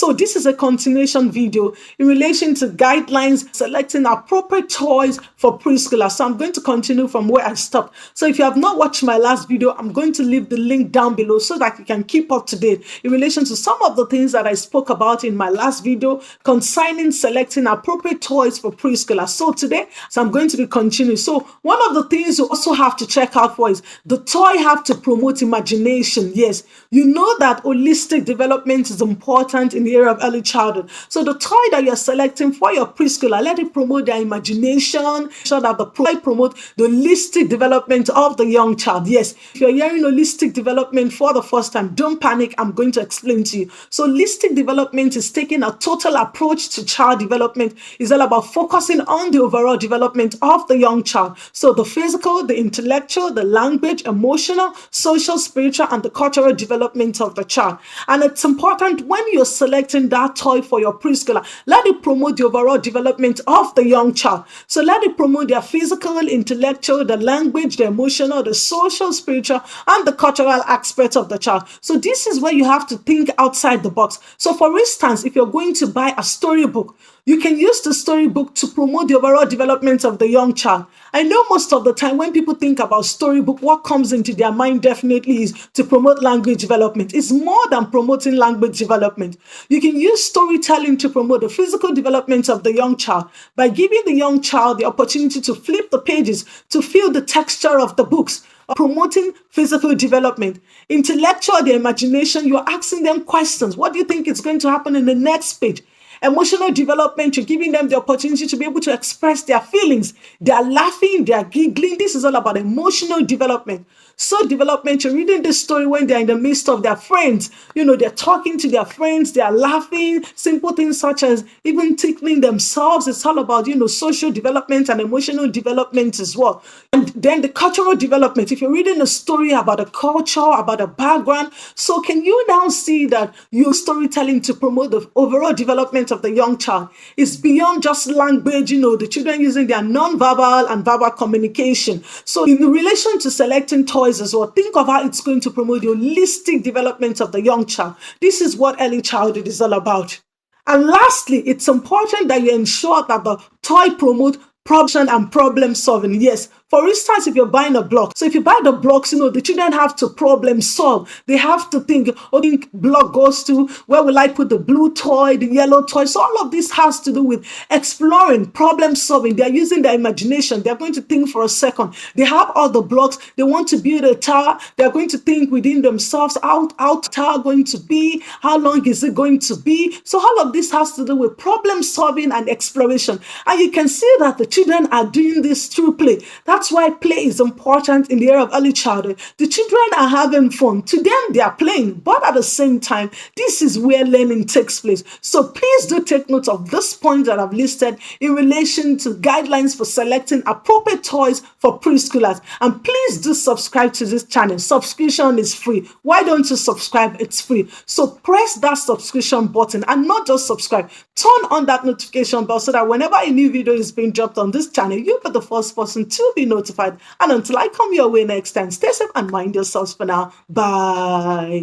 So this is a continuation video in relation to guidelines selecting appropriate toys for preschoolers. So I'm going to continue from where I stopped. So if you have not watched my last video, I'm going to leave the link down below so that you can keep up to date in relation to some of the things that I spoke about in my last video concerning selecting appropriate toys for preschoolers. So today, I'm going to be continuing. So one of the things you also have to check out for is the toy have to promote imagination. Yes, you know that holistic development is important in the area of early childhood. So the toy that you're selecting for your preschooler, let it promote their imagination, so that the toy promote the holistic development of the young child. Yes, if you're hearing holistic development for the first time, don't panic. I'm going to explain to you. So holistic development is taking a total approach to child development. It's all about focusing on the overall development of the young child. So the physical, the intellectual, the language, emotional, social, spiritual, and the cultural development of the child. And it's important when you're selecting that toy for your preschooler, let it promote the overall development of the young child. So let it promote their physical, intellectual, the language, the emotional, the social, spiritual, and the cultural aspects of the child. So this is where you have to think outside the box. So for instance, if you're going to buy a storybook, you can use the storybook to promote the overall development of the young child. I know most of the time when people think about storybook, what comes into their mind definitely is to promote language development. It's more than promoting language development. You can use storytelling to promote the physical development of the young child by giving the young child the opportunity to flip the pages, to feel the texture of the books, promoting physical development. Intellectual, the imagination, you're asking them questions. What do you think is going to happen in the next page? Emotional development, you're giving them the opportunity to be able to express their feelings. They're laughing, they're giggling. This is all about emotional development. So development, you're reading the story when they're in the midst of their friends. You know, they're talking to their friends, they're laughing. Simple things such as even tickling themselves. It's all about, social development and emotional development as well. And then the cultural development. If you're reading a story about a culture, about a background, so can you now see that your storytelling to promote the overall development of the young child is beyond just language, the children using their non-verbal and verbal communication. So in relation to selecting toys as well, think of how it's going to promote the holistic development of the young child. This is what early childhood is all about. And lastly, it's important that you ensure that the toy promote and problem solving. Yes, for instance, if you're buying a block, so if you buy the blocks, the children have to problem solve. They have to think, block goes to, where will I put the blue toy, the yellow toy? So all of this has to do with exploring, problem solving. They're using their imagination. They're going to think for a second. They have all the blocks. They want to build a tower. They're going to think within themselves, how the tower going to be? How long is it going to be? So all of this has to do with problem solving and exploration. And you can see that the children are doing this through play. That's why play is important in the area of early childhood. The children are having fun. To them, they are playing, but at the same time, this is where learning takes place. So please do take note of this point that I've listed in relation to guidelines for selecting appropriate toys for preschoolers. And please do subscribe to this channel. Subscription is free. Why don't you subscribe? It's free. So press that subscription button and not just subscribe. Turn on that notification bell so that whenever a new video is being dropped on this channel, you'll be the first person to be notified. And until I come your way next time, stay safe and mind yourselves for now. Bye.